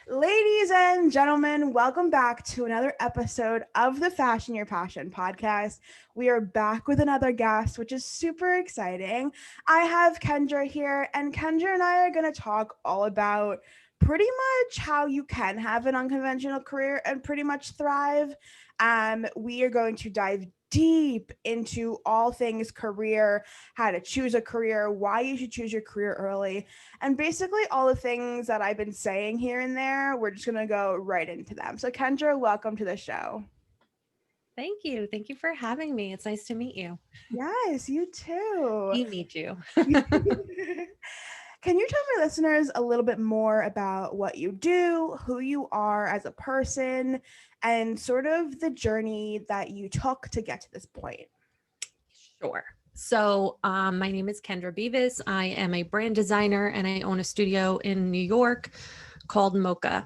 Ladies and gentlemen, welcome back to another episode of the Fashion Your Passion podcast. We are back with another guest, which is super exciting. I have Kendra here, and Kendra and I are going to talk all about pretty much how you can have an unconventional career and pretty much thrive. We are going to dive deep into all things career, how to choose a career, why you should choose your career early, and basically all the things that I've been saying here and there. We're just going to go right into them. So, Kendra, welcome to the show. Thank you. Thank you for having me. It's nice to meet you. Yes, you too. You meet you. Can you tell my listeners a little bit more about what you do, who you are as a person, and sort of the journey that you took to get to this point? Sure. My name is Kendra Beavis. I am a brand designer and I own a studio in New York called Moka.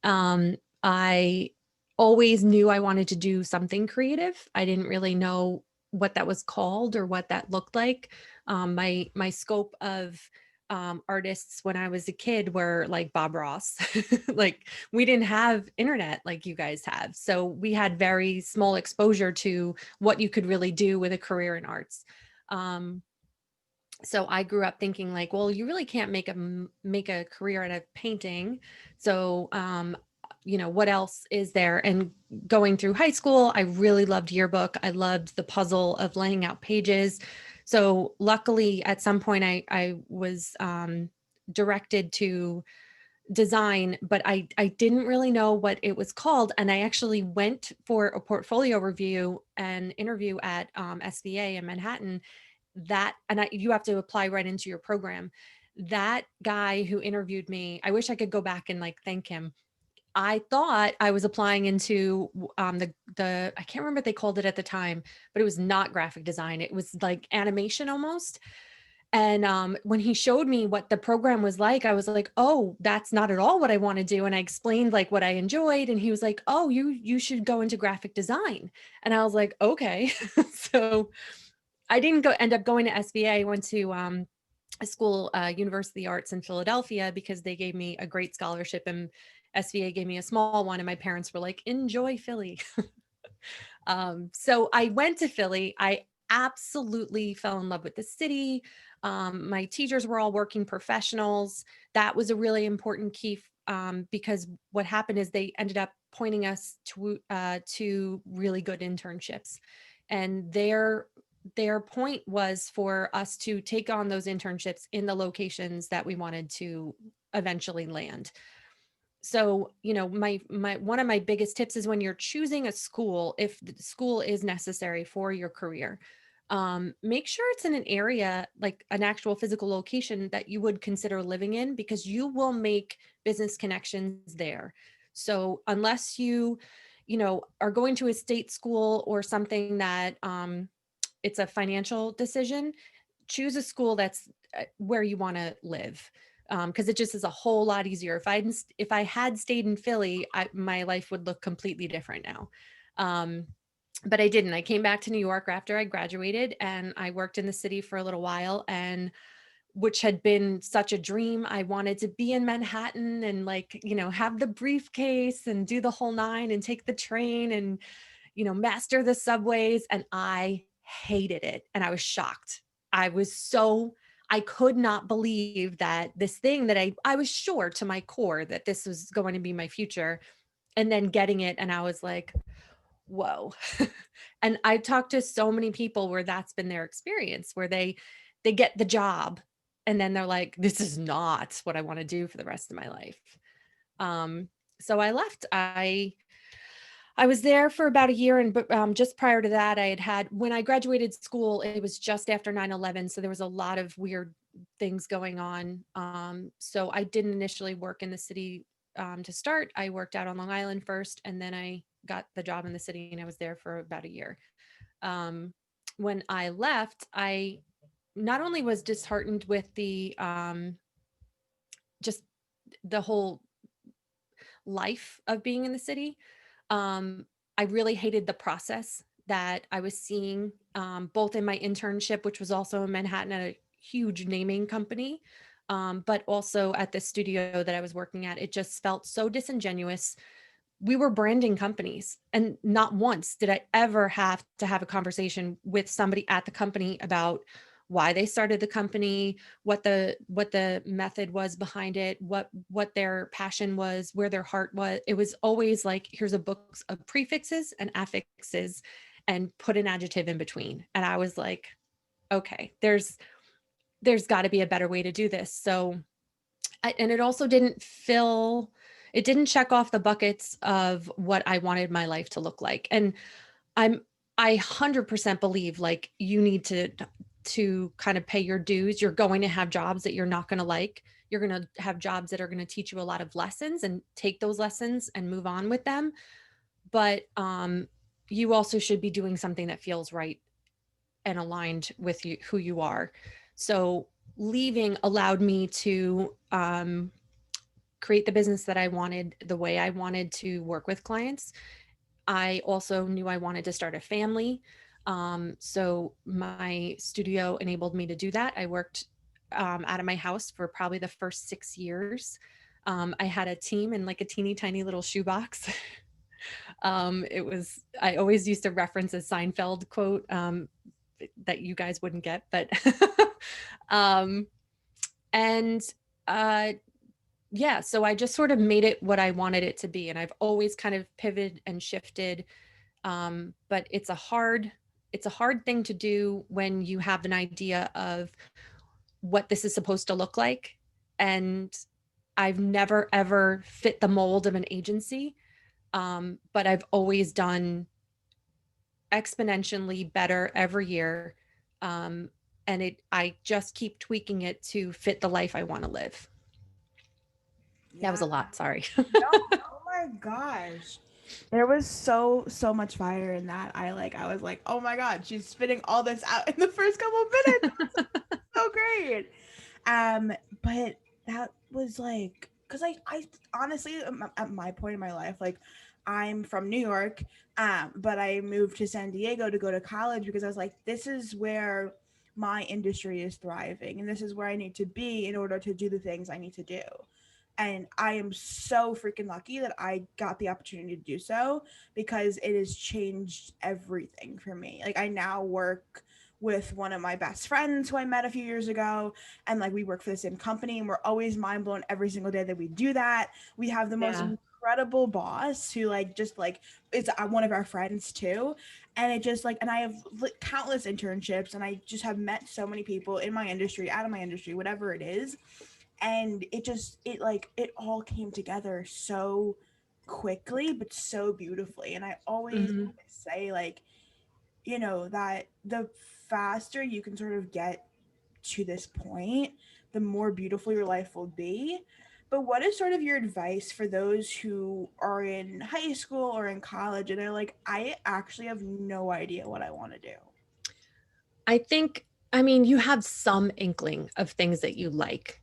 I always knew I wanted to do something creative. I didn't really know what that was called or what that looked like. My scope of artists when I was a kid were like Bob Ross. Like we didn't have internet like you guys have. So we had very small exposure to what you could really do with a career in arts. Um, so I grew up thinking like, well, you really can't make a career out of painting. So, what else is there? And going through high school, I really loved yearbook. I loved the puzzle of laying out pages. So luckily, at some point, I was directed to design, but I didn't really know what it was called. And I actually went for a portfolio review and interview at SVA in Manhattan. You have to apply right into your program. That guy who interviewed me, I wish I could go back and like thank him. I thought I was applying into the I can't remember what they called it at the time, but it was not graphic design. It was like animation almost. And when he showed me what the program was like, I was like, "Oh, that's not at all what I want to do." And I explained like what I enjoyed, and he was like, "Oh, you should go into graphic design." And I was like, "Okay." So I didn't go end up going to SVA. I went to a school, University of Arts in Philadelphia, because they gave me a great scholarship, and SVA gave me a small one. And my parents were like, "Enjoy Philly." So I went to Philly. I absolutely fell in love with the city. My teachers were all working professionals. That was a really important key, because what happened is they ended up pointing us to really good internships, and their point was for us to take on those internships in the locations that we wanted to eventually land. So, my one of my biggest tips is when you're choosing a school, if the school is necessary for your career, make sure it's in an area, like an actual physical location that you would consider living in, because you will make business connections there. So unless you are going to a state school or something that it's a financial decision, choose a school that's where you want to live, because it just is a whole lot easier. If I had stayed in Philly, my life would look completely different now. Um, but I didn't. I came back to New York after I graduated, and I worked in the city for a little while, and which had been such a dream. I wanted to be in Manhattan and like, have the briefcase and do the whole nine and take the train and, master the subways. And I hated it. And I was shocked. I could not believe that this thing that I was sure to my core that this was going to be my future, and then getting it. And I was like, whoa. And I've talked to so many people where that's been their experience, where they get the job and then they're like, this is not what I want to do for the rest of my life. Um, so I left. I was there for about a year, and just prior to that, when I graduated school, it was just after 9/11, so there was a lot of weird things going on. So I didn't initially work in the city to start. I worked out on Long Island first, and then I got the job in the city, and I was there for about a year. Um, when I left, I not only was disheartened with the just the whole life of being in the city. I really hated the process that I was seeing, both in my internship, which was also in Manhattan at a huge naming company. But also at the studio that I was working at, it just felt so disingenuous. We were branding companies, and not once did I ever have to have a conversation with somebody at the company about why they started the company, what the method was behind it, what their passion was, where their heart was. It was always like, here's a book of prefixes and affixes and put an adjective in between. And I was like, okay, there's got to be a better way to do this. So and it also it didn't check off the buckets of what I wanted my life to look like. And I'm I 100% believe like you need to kind of pay your dues. You're going to have jobs that you're not going to like. You're going to have jobs that are going to teach you a lot of lessons, and take those lessons and move on with them. But you also should be doing something that feels right and aligned with you, who you are. So leaving allowed me to create the business that I wanted, the way I wanted to work with clients. I also knew I wanted to start a family. So my studio enabled me to do that. I worked out of my house for probably the first 6 years. I had a team in like a teeny tiny little shoebox. I always used to reference a Seinfeld quote that you guys wouldn't get, but um, and uh, yeah, so I just sort of made it what I wanted it to be, and I've always kind of pivoted and shifted. But it's a hard thing to do when you have an idea of what this is supposed to look like, and I've never ever fit the mold of an agency. But I've always done exponentially better every year. Um, and I just keep tweaking it to fit the life I want to live. That was Yeah. a lot. Sorry. No, oh my gosh. There was so much fire in that. I was like, oh my god, she's spitting all this out in the first couple of minutes. So great. Um, but that was like, because I honestly, at my point in my life, like, I'm from New York, but I moved to San Diego to go to college because I was like, this is where my industry is thriving, and this is where I need to be in order to do the things I need to do. And I am so freaking lucky that I got the opportunity to do so, because it has changed everything for me. Like, I now work with one of my best friends who I met a few years ago, and like we work for the same company, and we're always mind blown every single day that we do that. We have the most Yeah. incredible boss who like just like is one of our friends too, and it just like, and I have like, countless internships, and I just have met so many people in my industry, out of my industry, whatever it is, and it like it all came together so quickly but so beautifully. And I always Hmm. say, like, that the faster you can sort of get to this point, the more beautiful your life will be. But what is sort of your advice for those who are in high school or in college and they're like, I actually have no idea what I want to do? I mean, you have some inkling of things that you like.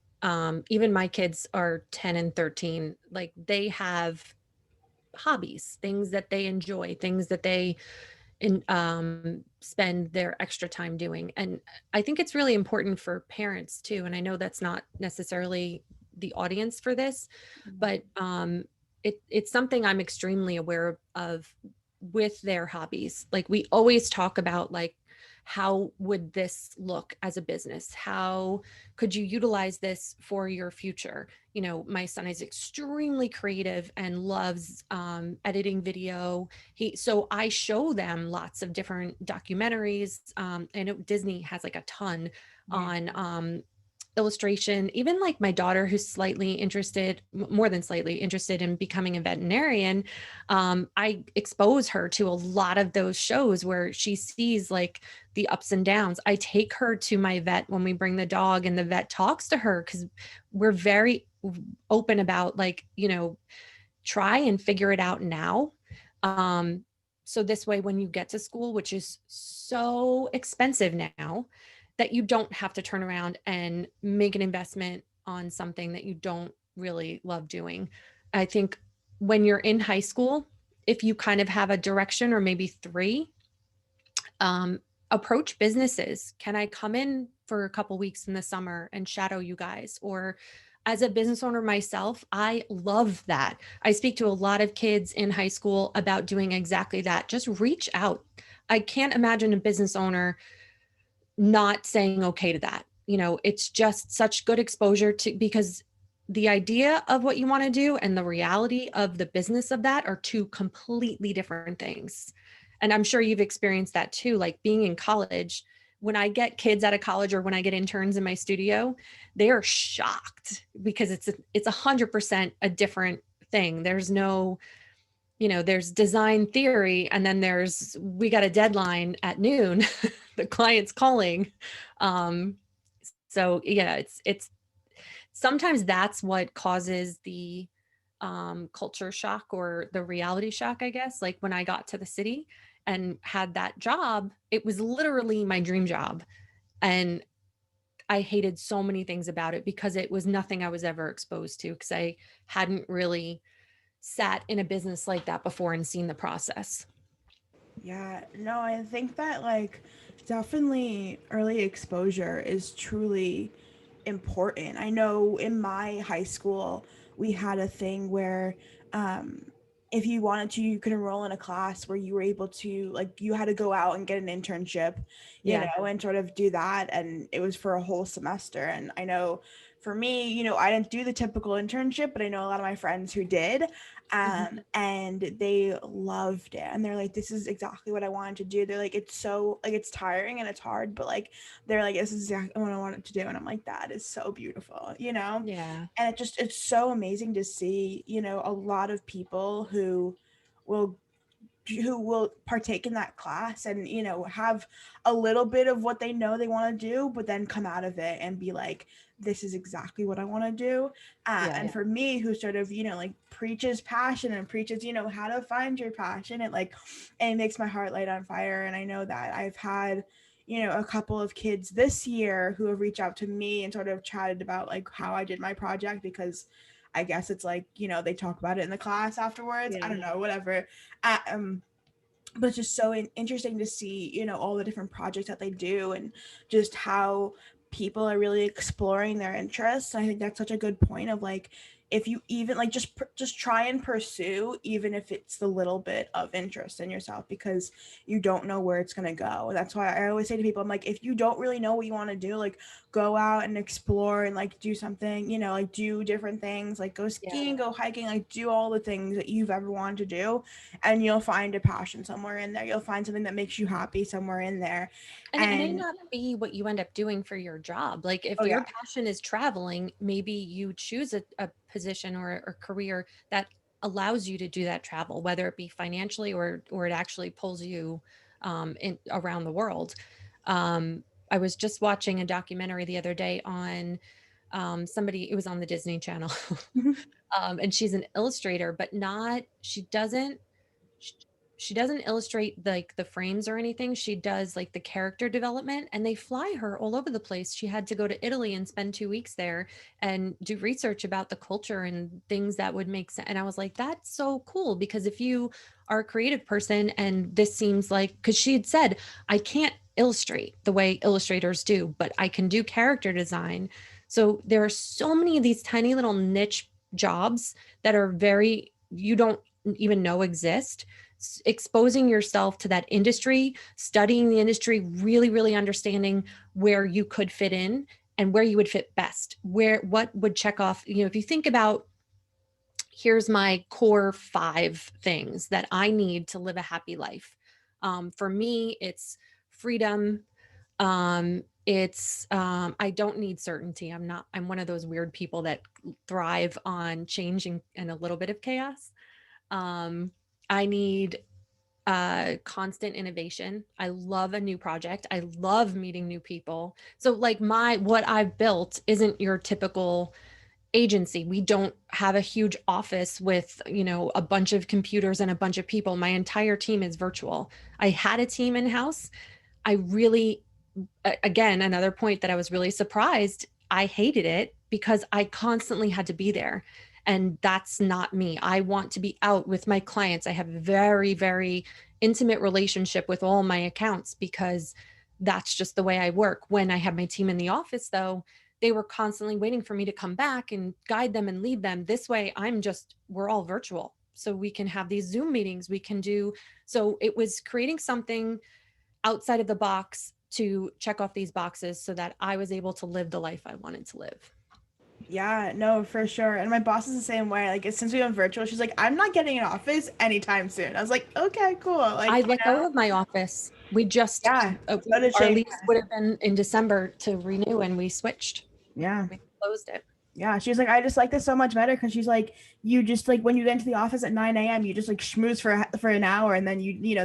Even my kids are 10 and 13. Like they have hobbies, things that they enjoy, things that they spend their extra time doing. And I think it's really important for parents too. And I know that's not necessarily the audience for this, but it's something I'm extremely aware of with their hobbies. Like we always talk about like, how would this look as a business? How could you utilize this for your future? My son is extremely creative and loves editing video. So I show them lots of different documentaries. I know Disney has like a ton Yeah. on illustration. Even like my daughter, who's slightly interested, more than slightly interested in becoming a veterinarian, I expose her to a lot of those shows where she sees like the ups and downs. I take her to my vet when we bring the dog, and the vet talks to her because we're very open about like, try and figure it out now. Um, so this way, when you get to school, which is so expensive now, that you don't have to turn around and make an investment on something that you don't really love doing. I think when you're in high school, if you kind of have a direction or maybe three, um, approach businesses. Can I come in for a couple weeks in the summer and shadow you guys. Or as a business owner myself, I love that. I speak to a lot of kids in high school about doing exactly that. Just reach out. I can't imagine a business owner not saying okay to that. It's just such good exposure to, because the idea of what you want to do and the reality of the business of that are two completely different things. And I'm sure you've experienced that too, like being in college. When I get kids out of college or when I get interns in my studio, they are shocked because it's 100% a different thing. There's no, there's design theory, and then there's, we got a deadline at noon, the client's calling. Um, so yeah, it's sometimes that's what causes the culture shock or the reality shock, I guess. Like when I got to the city and had that job, it was literally my dream job. And I hated so many things about it because it was nothing I was ever exposed to, because I hadn't really sat in a business like that before and seen the process. Yeah, no, I think that like definitely early exposure is truly important. I know in my high school we had a thing where um if you wanted to, you could enroll in a class where you were able to, like, you had to go out and get an internship, Yeah. and sort of do that, and it was for a whole semester. And I know for me, I didn't do the typical internship, but I know a lot of my friends who did, Mhm. and they loved it, and they're like, this is exactly what I wanted to do. They're like, it's so, like, it's tiring and it's hard, but like they're like, this is exactly what I wanted to do. And I'm like, that is so beautiful. Yeah. And it's so amazing to see, a lot of people will who will partake in that class and have a little bit of what they know they want to do, but then come out of it and be like, this is exactly what I want to do. Yeah. And for me, who sort of like preaches passion and preaches how to find your passion, it makes my heart light on fire. And I know that I've had a couple of kids this year who have reached out to me and sort of chatted about like how I did my project, because I guess it's like, they talk about it in the class afterwards. I Yeah. don't know, whatever. Um, but it's just so interesting to see, all the different projects that they do, and just how people are really exploring their interests. And I think that's such a good point of like, if you even like just try and pursue, even if it's the little bit of interest in yourself, because you don't know where it's going to go. That's why I always say to people, I'm like, if you don't really know what you want to do, like, go out and explore and like do something, like do different things, like go Yeah. skiing, go hiking, like do all the things that you've ever wanted to do, and you'll find a passion somewhere in there. You'll find something that makes you happy somewhere in there. And it may And not be what you end up doing for your job. Like if oh your yeah. passion is traveling, maybe you choose a position or career that allows you to do that travel, whether it be financially or it actually pulls you in around the world. I was just watching a documentary the other day on somebody, it was on the Disney Channel. And she's an illustrator, but not, sh- she doesn't illustrate like the frames or anything. She does like the character development, and they fly her all over the place. She had to go to Italy and spend 2 weeks there and do research about the culture and things that would make sense. And I was like, that's so cool, because if you are a creative person and this seems like, because she had said, I can't illustrate the way illustrators do, but I can do character design. So there are so many of these tiny little niche jobs that are very, you don't even know exist. Exposing yourself to that industry, studying the industry, really, really understanding where you could fit in and where you would fit best, where, what would check off, if you think about, here's my core 5 things that I need to live a happy life. For me, it's freedom. I don't need certainty. I'm one of those weird people that thrive on change and a little bit of chaos. I need constant innovation. I love a new project. I love meeting new people. So like what I've built isn't your typical agency. We don't have a huge office with, a bunch of computers and a bunch of people. My entire team is virtual. I had a team in house. I really, again, another point that I was really surprised. I hated it because I constantly had to be there. And that's not me. I want to be out with my clients. I have a very, very intimate relationship with all my accounts because that's just the way I work. When I have my team in the office, though, they were constantly waiting for me to come back and guide them and lead them. This way, we're all virtual. So we can have these Zoom meetings. So it was creating something outside of the box to check off these boxes so that I was able to live the life I wanted to live. Yeah, no, for sure. And my boss is the same way. Like, since we went virtual, she's like, I'm not getting an office anytime soon. I was like, okay, cool. I Like, let go of my office. yeah, so did Our Shane. lease would have been in December to renew, and we switched. Yeah. We closed it. Yeah. She was like, I just like this so much better because she's like, you just like when you get into the office at 9 a.m., you just like schmooze for an hour and then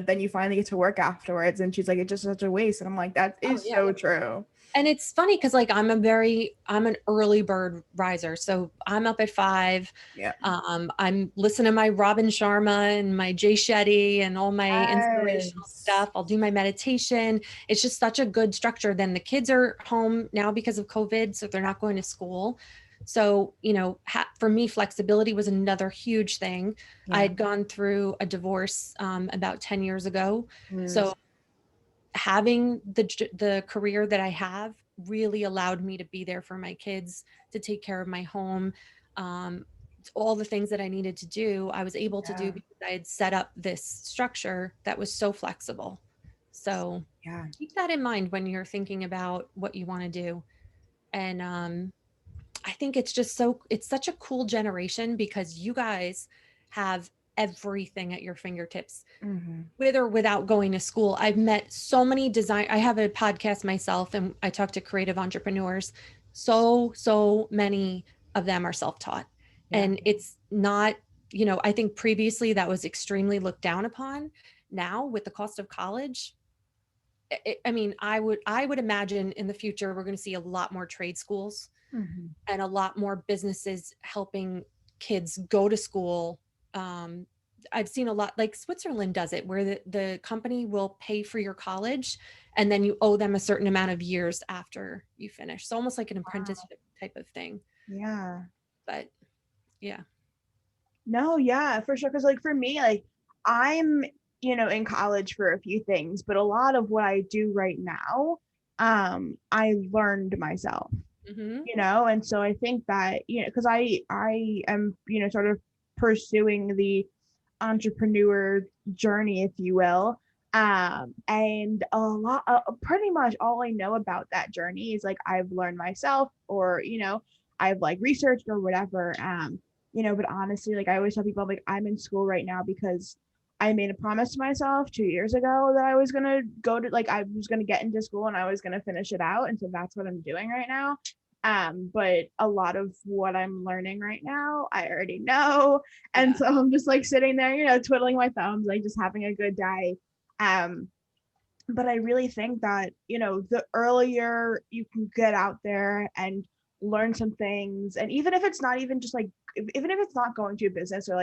then you finally get to work afterwards. And she's like, it's just such a waste. And I'm like, that Oh, is yeah. so true. And it's funny because like I'm an early bird riser. So I'm up at 5. Yeah. I'm listening to my Robin Sharma and my Jay Shetty and all my inspirational Yes. stuff. I'll do my meditation. It's just such a good structure. Then the kids are home now because of COVID, so they're not going to school. So, for me, flexibility was another huge thing. I Yeah. had gone through a divorce about 10 years ago. Mm. So having the career that I have really allowed me to be there for my kids, to take care of my home, um, all the things that I needed to do, I was able to Yeah. do because I had set up this structure that was so flexible. So Yeah. keep that in mind when you're thinking about what you want to do. And I think it's such a cool generation because you guys have everything at your fingertips Mm-hmm. with or without going to school. I've met so many I have a podcast myself and I talk to creative entrepreneurs. So many of them are self-taught. Yeah. And it's not, I think previously that was extremely looked down upon. Now with the cost of college, I mean, I would imagine in the future we're going to see a lot more trade schools Mm-hmm. and a lot more businesses helping kids go to school. Um, I've seen a lot, like Switzerland does it, where the company will pay for your college and then you owe them a certain amount of years after you finish. So almost like an Wow. apprenticeship type of thing. Yeah. But yeah. No, yeah, for sure. Because like for me, like I'm, in college for a few things, but a lot of what I do right now, I learned myself, Hmm. and so I think that, because I am, sort of pursuing the entrepreneur journey, if you will. And pretty much all I know about that journey is like I've learned myself, or I've like researched or whatever. But honestly, like I always tell people, like I'm in school right now because I made a promise to myself 2 years ago that I was gonna I was gonna get into school and I was gonna finish it out, and so that's what I'm doing right now. But a lot of what I'm learning right now, I already know. And Yeah. so I'm just like sitting there, twiddling my thumbs, like just having a good day. Um, but I really think that, the earlier you can get out there and learn some things, and even if it's not even just like, even if it's not going to a business or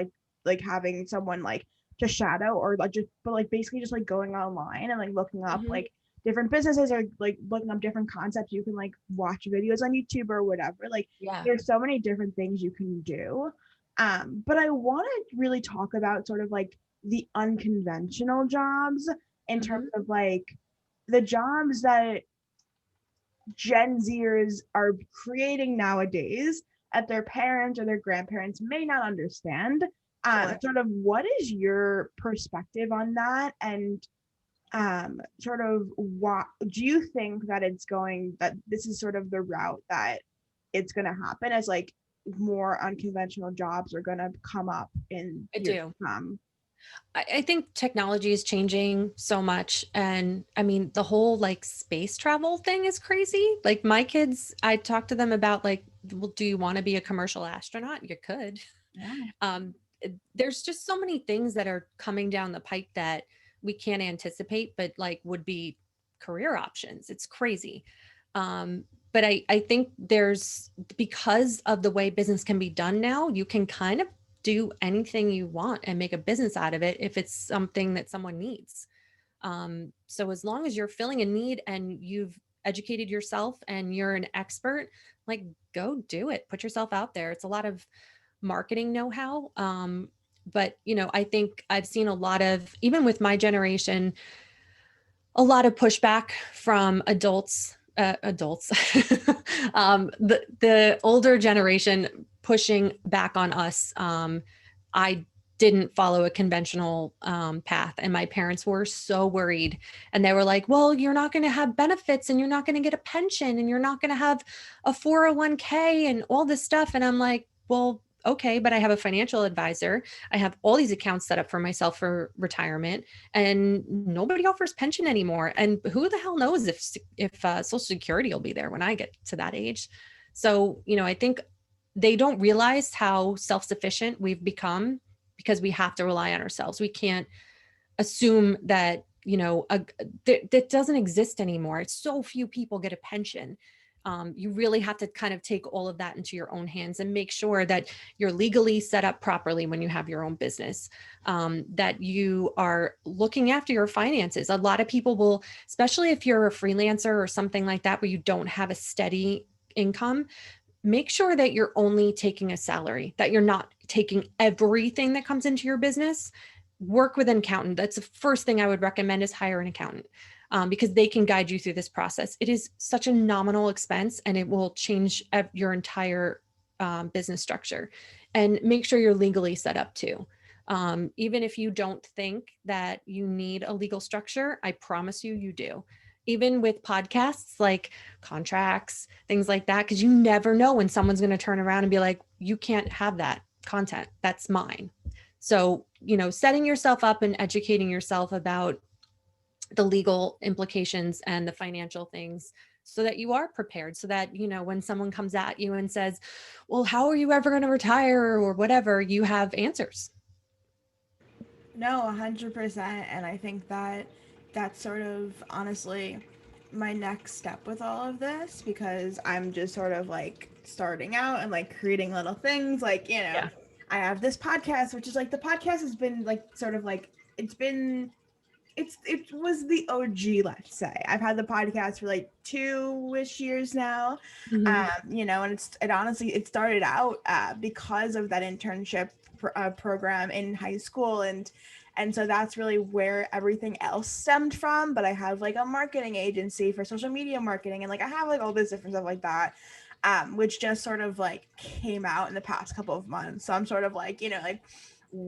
like having someone like to shadow or like just, but like basically just like going online and like looking up Hmm. like different businesses or like looking up different concepts, you can like watch videos on YouTube or whatever. Like Yeah. there's so many different things you can do. But I want to really talk about sort of like the unconventional jobs in terms Hmm. of like the jobs that Gen Zers are creating nowadays that their parents or their grandparents may not understand. Sure. Sort of what is your perspective on that? And sort of what do you think that that this is sort of the route that it's going to happen, as like more unconventional jobs are going to come up in I years do. to come? I think technology is changing so much. And I mean, the whole like space travel thing is crazy. Like my kids, I talked to them about like, well, do you want to be a commercial astronaut? You could. Yeah. There's just so many things that are coming down the pipe that we can't anticipate, but like would be career options. It's crazy. But I think because of the way business can be done now, you can kind of do anything you want and make a business out of it if it's something that someone needs. So as long as you're filling a need and you've educated yourself and you're an expert, like go do it. Put yourself out there. It's a lot of marketing know-how. But I think I've seen a lot of, even with my generation, a lot of pushback from adults, the older generation pushing back on us. I didn't follow a conventional path, and my parents were so worried, and they were like, well, you're not going to have benefits, and you're not going to get a pension, and you're not going to have a 401k and all this stuff. And I'm like, well, okay, but I have a financial advisor. I have all these accounts set up for myself for retirement, and nobody offers pension anymore. And who the hell knows if Social Security will be there when I get to that age. So, I think they don't realize how self-sufficient we've become because we have to rely on ourselves. We can't assume that, that doesn't exist anymore. It's so few people get a pension. You really have to kind of take all of that into your own hands and make sure that you're legally set up properly when you have your own business, that you are looking after your finances. A lot of people will, especially if you're a freelancer or something like that, where you don't have a steady income, make sure that you're only taking a salary, that you're not taking everything that comes into your business. Work with an accountant. That's the first thing I would recommend, is hire an accountant, because they can guide you through this process. It is such a nominal expense, and it will change your entire business structure. And make sure you're legally set up too. Even if you don't think that you need a legal structure, I promise you do. Even with podcasts, like contracts, things like that, because you never know when someone's going to turn around and be like, you can't have that content. That's mine. So, setting yourself up and educating yourself about the legal implications and the financial things, so that you are prepared, so that, when someone comes at you and says, well, how are you ever going to retire or whatever, you have answers. No, 100%. And I think that that's sort of honestly my next step with all of this, because I'm just sort of like starting out and like creating little things. Like, Yeah. I have this podcast, which is like the podcast has been like sort of like it was the OG, let's say. I've had the podcast for like 2-ish years now. Mhm. And it honestly it started out because of that internship program in high school, and so that's really where everything else stemmed from. But I have like a marketing agency for social media marketing, and like I have like all this different stuff like that, which just sort of like came out in the past couple of months. So I'm sort of like, like,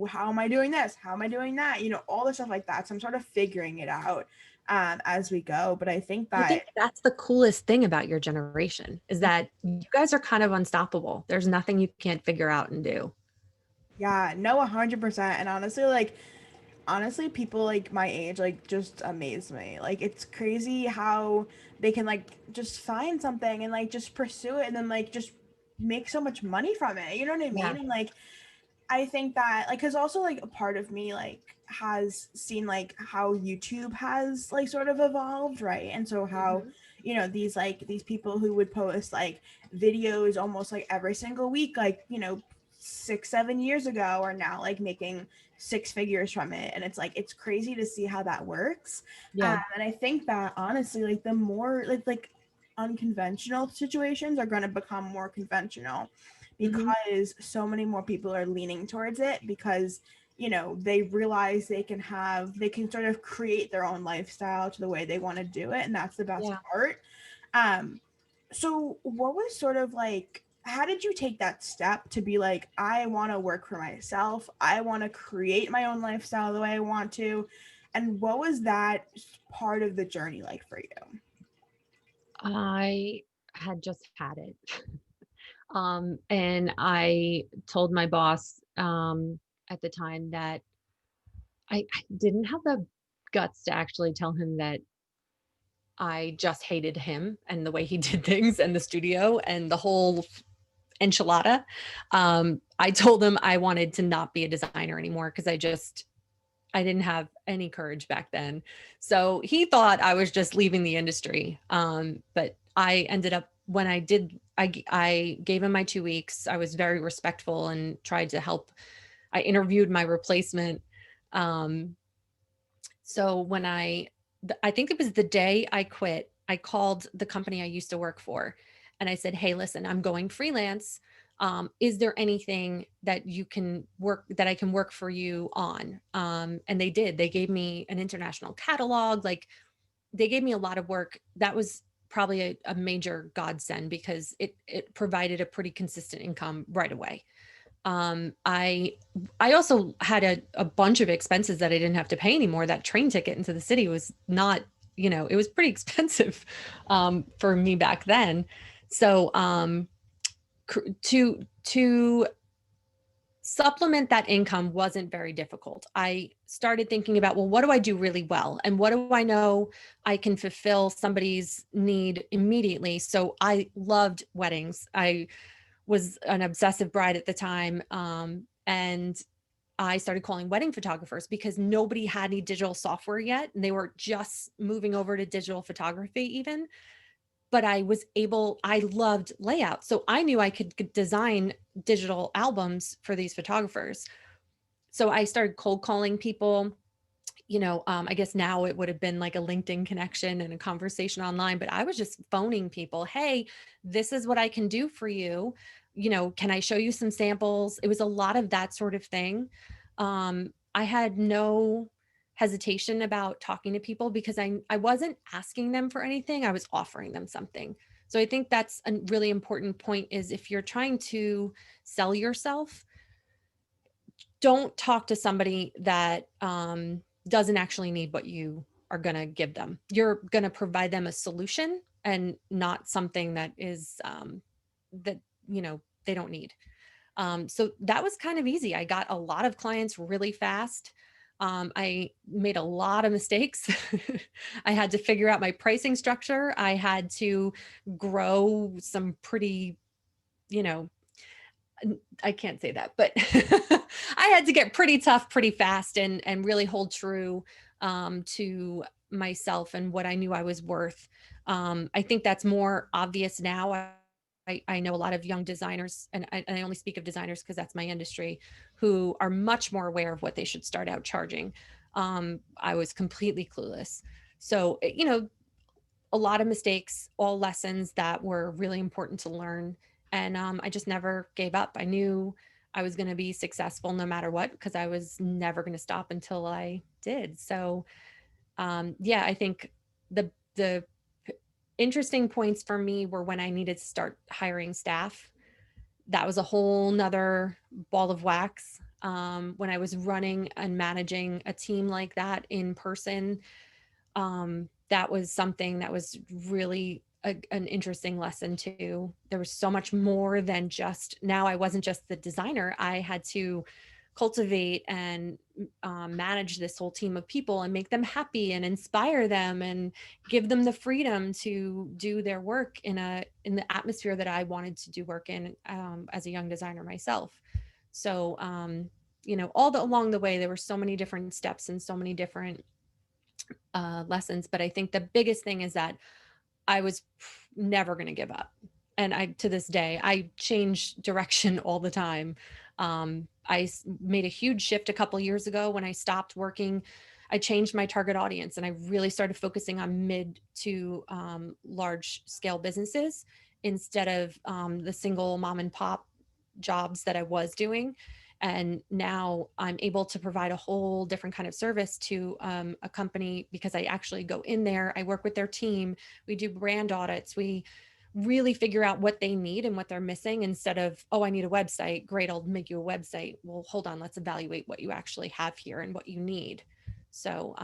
how am I doing this? How am I doing that? All the stuff like that. So I'm sort of figuring it out as we go. But I think I that, think that's the coolest thing about your generation, is that you guys are kind of unstoppable. There's nothing you can't figure out and do. yeah, no, 100%. And honestly, people like my age like just amaze me. Like it's crazy how they can like just find something and like just pursue it and then like just make so much money from it. You know what I Yeah. mean? And like I think that like because also like a part of me like has seen like how YouTube has like sort of evolved, right? And so how Mhm. these people who would post like videos almost like every single week, like 6-7 years ago, are now like making six figures from it, and it's crazy to see how that works. Yeah. And I think that honestly, like the more like unconventional situations are going to become more conventional Mhm. because so many more people are leaning towards it because they realize they can sort of create their own lifestyle to the way they want to do it, and that's the best Yeah. part. um so what was sort of like, how did you take that step to be like, I want to work for myself, I want to create my own lifestyle the way I want to, and what was that part of the journey like for you? I had just had it. And I told my boss at the time that I didn't have the guts to actually tell him that I just hated him and the way he did things and the studio and the whole enchilada. I told him I wanted to not be a designer anymore because I didn't have any courage back then. So he thought I was just leaving the industry. But I ended up, when I did, I gave him my 2 weeks. I was very respectful and tried to help. I interviewed my replacement. Um, so when I think it was the day I quit, I called the company I used to work for and I said, hey, listen, I'm going freelance. Is there anything that I can work for you on? And they did. They gave me an international catalog. Like they gave me a lot of work. That was probably a major godsend because it provided a pretty consistent income right away. um i I also had a bunch of expenses that I didn't have to pay anymore. That train ticket into the city was not, it was pretty expensive for me back then. So to supplement that income wasn't very difficult. I started thinking about, well, what do I do really well? And what do I know I can fulfill somebody's need immediately? So I loved weddings. I was an obsessive bride at the time. And I started calling wedding photographers because nobody had any digital software yet. And they were just moving over to digital photography, even. But I loved layout. So I knew I could design digital albums for these photographers. So I started cold calling people. I guess now it would have been like a LinkedIn connection and a conversation online, but I was just phoning people. Hey, this is what I can do for you. Can I show you some samples? It was a lot of that sort of thing. I had no hesitation about talking to people because I wasn't asking them for anything. I was offering them something. So I think that's a really important point is if you're trying to sell yourself, don't talk to somebody that doesn't actually need what you are going to give them. You're going to provide them a solution and not something that is that they don't need. So that was kind of easy. I got a lot of clients really fast. I made a lot of mistakes. I had to figure out my pricing structure. I had to grow some pretty, you know, I can't say that, but I had to get pretty tough pretty fast and really hold true to myself and what I knew I was worth. I think that's more obvious now. I know a lot of young designers, and I only speak of designers because that's my industry, who are much more aware of what they should start out charging. I was completely clueless. So, a lot of mistakes, all lessons that were really important to learn. And I just never gave up. I knew I was going to be successful no matter what, because I was never going to stop until I did. So, yeah, I think the interesting points for me were when I needed to start hiring staff. That was a whole nother ball of wax. When I was running and managing a team like that in person, that was something that was really an interesting lesson too. There was so much more than just, now I wasn't just the designer. I had to cultivate and manage this whole team of people and make them happy and inspire them and give them the freedom to do their work in the atmosphere that I wanted to do work in as a young designer myself. So along the way there were so many different steps and so many different lessons. But I think the biggest thing is that I was never going to give up. And to this day, I change direction all the time. Made a huge shift a couple years ago when I stopped working. I changed my target audience and I really started focusing on mid to large scale businesses instead of the single mom and pop jobs that I was doing. And now I'm able to provide a whole different kind of service to a company because I actually go in there, I work with their team, we do brand audits, we really figure out what they need and what they're missing instead of, oh, I need a website. Great, I'll make you a website. Well, hold on, let's evaluate what you actually have here and what you need. So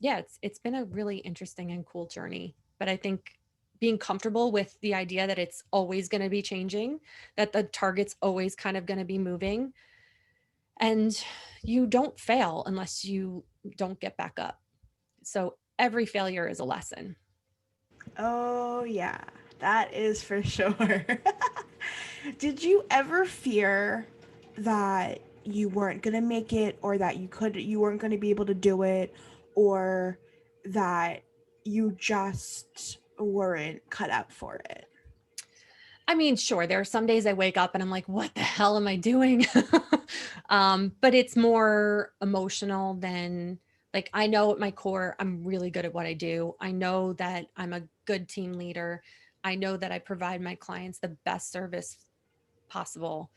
yeah, it's been a really interesting and cool journey. But I think being comfortable with the idea that it's always going to be changing, that the target's always kind of going to be moving, and you don't fail unless you don't get back up. So every failure is a lesson. Oh, yeah, that is for sure. Did you ever fear that you weren't going to make it or that you weren't going to be able to do it or that you just weren't cut out for it? I mean, sure, there are some days I wake up and I'm like, what the hell am I doing? But it's more emotional than, like, I know at my core, I'm really good at what I do. I know that I'm a good team leader. I know that I provide my clients the best service possible.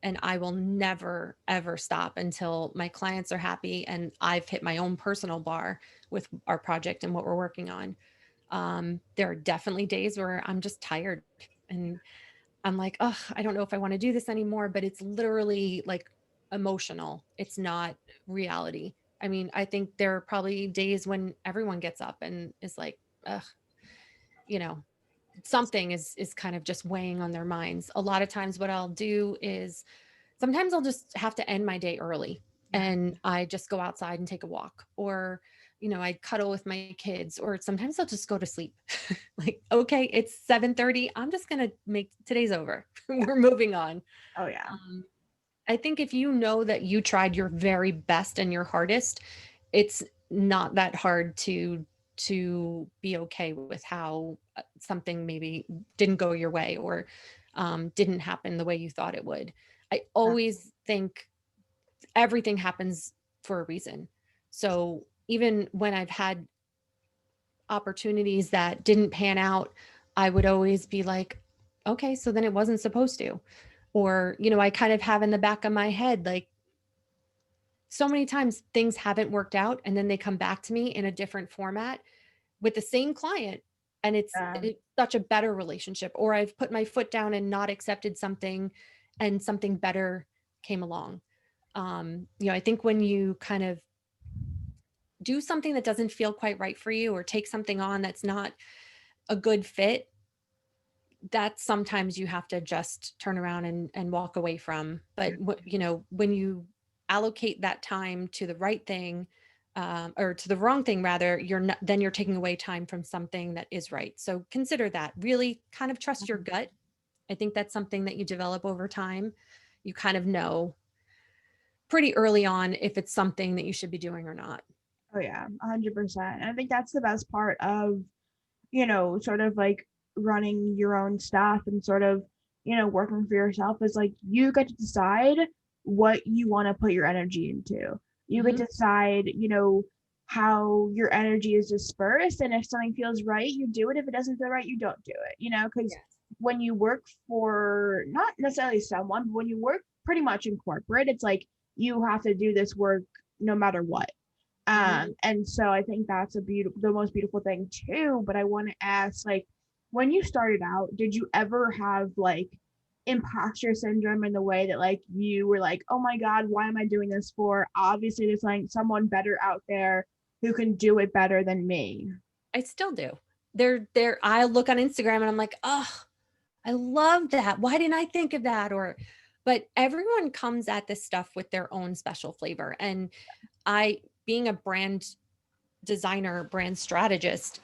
and I will never ever stop until my clients are happy and I've hit my own personal bar with our project and what we're working on. There are definitely days where I'm just tired and I'm like, oh, I don't know if I want to do this anymore, but it's literally like emotional. It's not reality. I mean, I think there are probably days when everyone gets up and is like, ugh, you know, something is kind of just weighing on their minds. A lot of times what I'll do is sometimes I'll just have to end my day early Yeah. and I just go outside and take a walk, or I cuddle with my kids, or sometimes I'll just go to sleep. Like, okay, it's 7:30. I'm just going to make today's over. We're moving on. Oh yeah. Um, I think if you know that you tried your very best and your hardest, it's not that hard to be okay with how something maybe didn't go your way, or didn't happen the way you thought it would. I Yeah. always think everything happens for a reason. So even when I've had opportunities that didn't pan out, I would always be like, okay, so then it wasn't supposed to. Or, I kind of have in the back of my head, like, so many times things haven't worked out and then they come back to me in a different format with the same client, and Yeah. it's such a better relationship. Or I've put my foot down and not accepted something and something better came along. I think when you kind of do something that doesn't feel quite right for you, or take something on that's not a good fit, that sometimes you have to just turn around and walk away from. But when you allocate that time to the right thing, or to the wrong thing rather, you're not, then you're taking away time from something that is right. So consider that. Really kind of trust your gut. I think that's something that you develop over time. You kind of know pretty early on if it's something that you should be doing or not. Oh yeah, 100%. And I think that's the best part of, sort of like running your own stuff and sort of, working for yourself is like you get to decide what you want to put your energy into. You get Hmm. to decide, how your energy is dispersed. And if something feels right, you do it. If it doesn't feel right, you don't do it, because Yes. when you work for not necessarily someone, but when you work pretty much in corporate, it's like you have to do this work no matter what. Hmm. And so I think that's the most beautiful thing too. But I want to ask, like, when you started out, did you ever have like imposter syndrome in the way that like you were like, oh my God, why am I doing this for? Obviously, there's like someone better out there who can do it better than me. I still do. I look on Instagram and I'm like, oh, I love that. Why didn't I think of that? But everyone comes at this stuff with their own special flavor. And being a brand designer, brand strategist,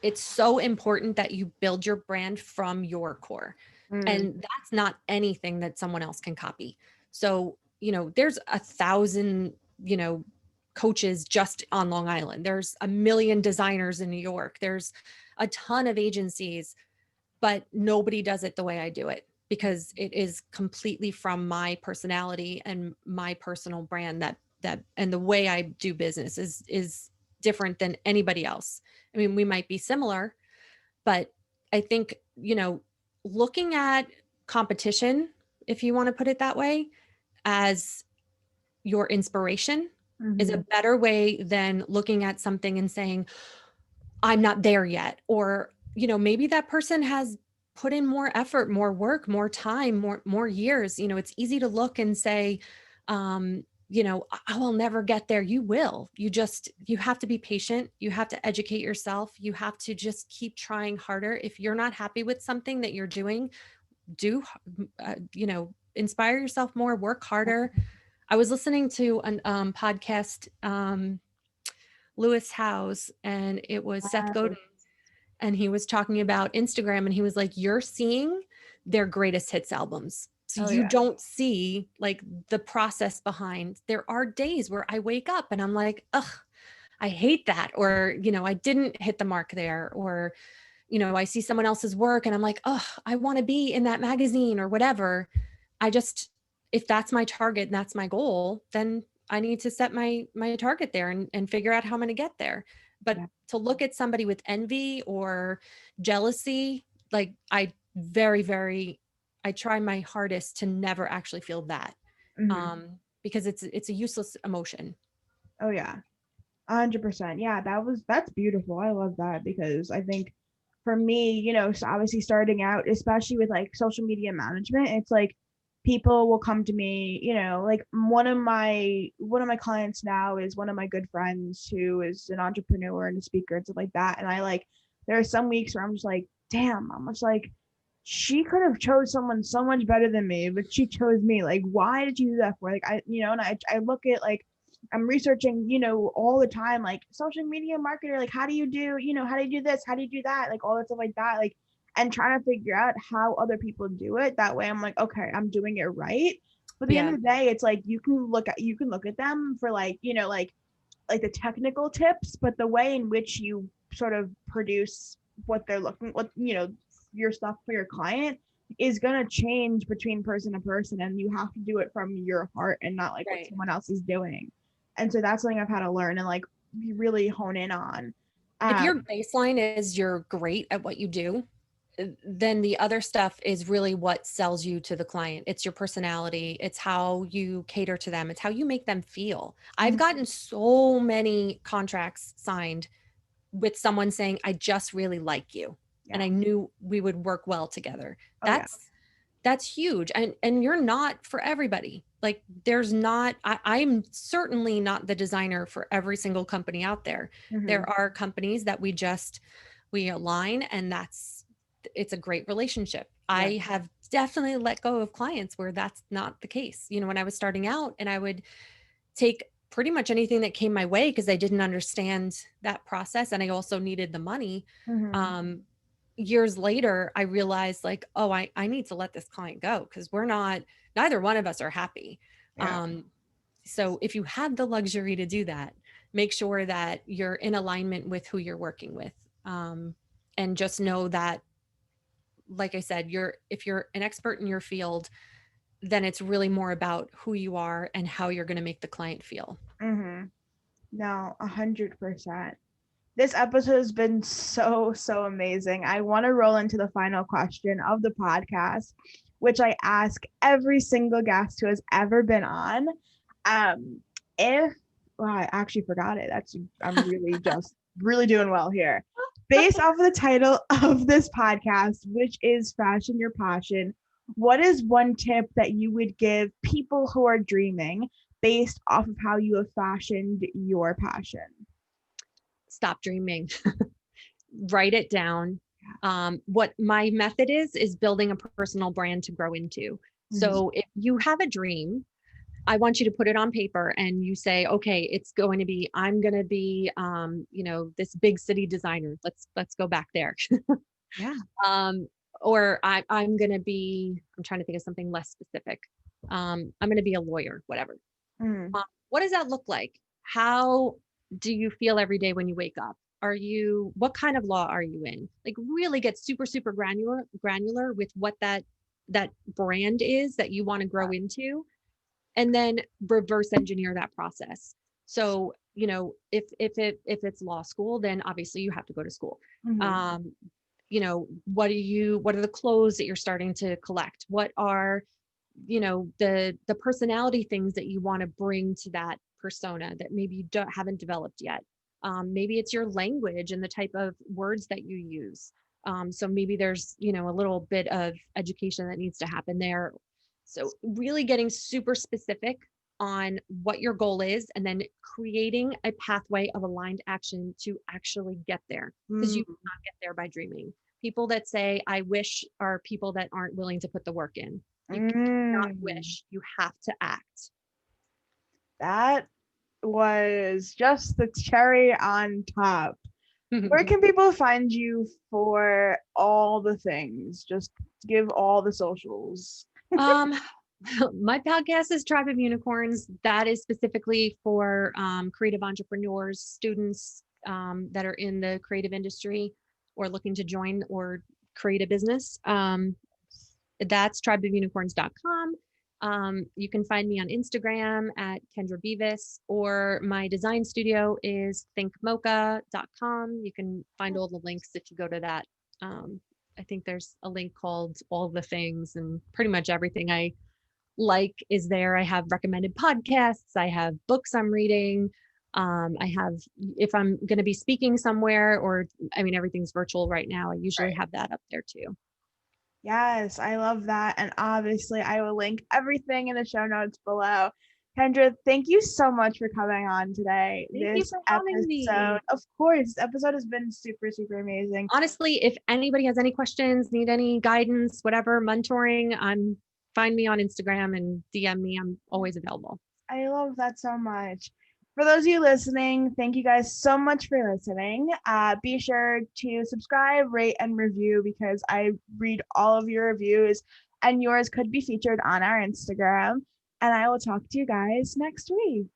it's so important that you build your brand from your core. Mm, And that's not anything that someone else can copy. So, there's 1,000, you know, coaches just on Long Island. There's a million designers in New York. There's a ton of agencies, but nobody does it the way I do it, because it is completely from my personality and my personal brand, that and the way I do business is different than anybody else. I mean, we might be similar, but I think, looking at competition, if you want to put it that way, as your inspiration is a mm-hmm. better way than looking at something and saying, I'm not there yet. Or, maybe that person has put in more effort, more work, more time, more years. It's easy to look and say, I will never get there. You will. You have to be patient. You have to educate yourself. You have to just keep trying harder. If you're not happy with something that you're doing, do, inspire yourself more, work harder. I was listening to an podcast, Lewis Howes, and it was Seth Godin, and he was talking about Instagram, and he was like, you're seeing their greatest hits albums. So Oh you yeah. don't see like the process behind. There are days where I wake up and I'm like, ugh, I hate that. Or, I didn't hit the mark there. Or, I see someone else's work and I'm like, oh, I want to be in that magazine or whatever. I just, if that's my target and that's my goal, then I need to set my target there and figure out how I'm going to get there. But Yeah. to look at somebody with envy or jealousy, like I very, very I try my hardest to never actually feel that, Hmm. because it's a useless emotion. Oh yeah. 100%. Yeah, that's beautiful. I love that because I think for me, so obviously starting out, especially with like social media management, it's like people will come to me, like one of my clients now is one of my good friends who is an entrepreneur and a speaker and stuff like that. And I like there are some weeks where I'm just like, damn, I'm just like she could have chose someone so much better than me, but she chose me. Like, why did you do that for? Like, and I look at like I'm researching, all the time, like social media marketer, like how do you do this? How do you do that? Like all that stuff like that. Like and trying to figure out how other people do it. That way I'm like, okay, I'm doing it right. But at the end Yeah. of the day, it's like you can look at them for like, like the technical tips, but the way in which you sort of produce what your stuff for your client is gonna change between person to person, and you have to do it from your heart and not like what Right. someone else is doing. And so that's something I've had to learn and like really hone in on. If Um, your baseline is you're great at what you do, then the other stuff is really what sells you to the client. It's your personality, it's how you cater to them, it's how you make them feel. I've mhm, gotten so many contracts signed with someone saying, I just really like you. And yeah. I knew we would work well together. Oh yeah. That's huge. And you're not for everybody. Like there's not, I'm certainly not the designer for every single company out there. Hmm. There are companies that we align, and it's a great relationship. Yeah. I have definitely let go of clients where that's not the case. When I was starting out, and I would take pretty much anything that came my way because I didn't understand that process, and I also needed the money. Hmm. Um, Years later, I realized like, oh, I need to let this client go because neither one of us are happy. Yeah. Um, so if you have the luxury to do that, make sure that you're in alignment with who you're working with. And just know that, like I said, if you're an expert in your field, then it's really more about who you are and how you're going to make the client feel. Hmm. No, 100%. This episode has been so amazing. I want to roll into the final question of the podcast, which I ask every single guest who has ever been on. Um, if well, I actually forgot it. I'm really just really doing well here. Based off of the title of this podcast, which is Fashion Your Passion, what is one tip that you would give people who are dreaming based off of how you have fashioned your passion? Stop dreaming. Write it down. What my method is building a personal brand to grow into. Mhm. So if you have a dream, I want you to put it on paper and you say, okay, it's going to be, I'm going to be, this big city designer. Let's go back there. Yeah. um, or I'm going to be, I'm trying to think of something less specific. I'm going to be a lawyer, whatever. Mm. What does that look like? How do you feel every day when you wake up? What kind of law are you in? Like really get super granular with what that brand is that you want to grow into, and then reverse engineer that process. So, if it's law school, then obviously you have to go to school. Mhm. Um, what are the clothes that you're starting to collect? What are the personality things that you want to bring to that persona that maybe you haven't developed yet. Maybe it's your language and the type of words that you use. So maybe there's a little bit of education that needs to happen there. So really getting super specific on what your goal is, and then creating a pathway of aligned action to actually get there, because you Mm. cannot get there by dreaming. People that say I wish are people that aren't willing to put the work in. You cannot Mm. wish, you have to act. That was just the cherry on top. Where can people find you for all the things? Just give all the socials. um, my podcast is Tribe of Unicorns. That is specifically for creative entrepreneurs, students that are in the creative industry or looking to join or create a business. That's tribeofunicorns.com. You can find me on Instagram at Kendra Beavis, or my design studio is thinkmoka.com. You can find all the links if you go to that. I think there's a link called All the Things, and pretty much everything I like is there. I have recommended podcasts, I have books I'm reading. I have, if I'm going to be speaking somewhere, or I mean, everything's virtual right now, I usually Right. have that up there too. Yes, I love that. And obviously, I will link everything in the show notes below. Kendra, thank you so much for coming on today. Thank you This for having episode, me. of course, this episode has been super, super amazing. Honestly, if anybody has any questions, need any guidance, whatever, mentoring, find me on Instagram and DM me. I'm always available. I love that so much. For those of you listening, thank you guys so much for listening. Be sure to subscribe, rate, and review because I read all of your reviews and yours could be featured on our Instagram. And I will talk to you guys next week.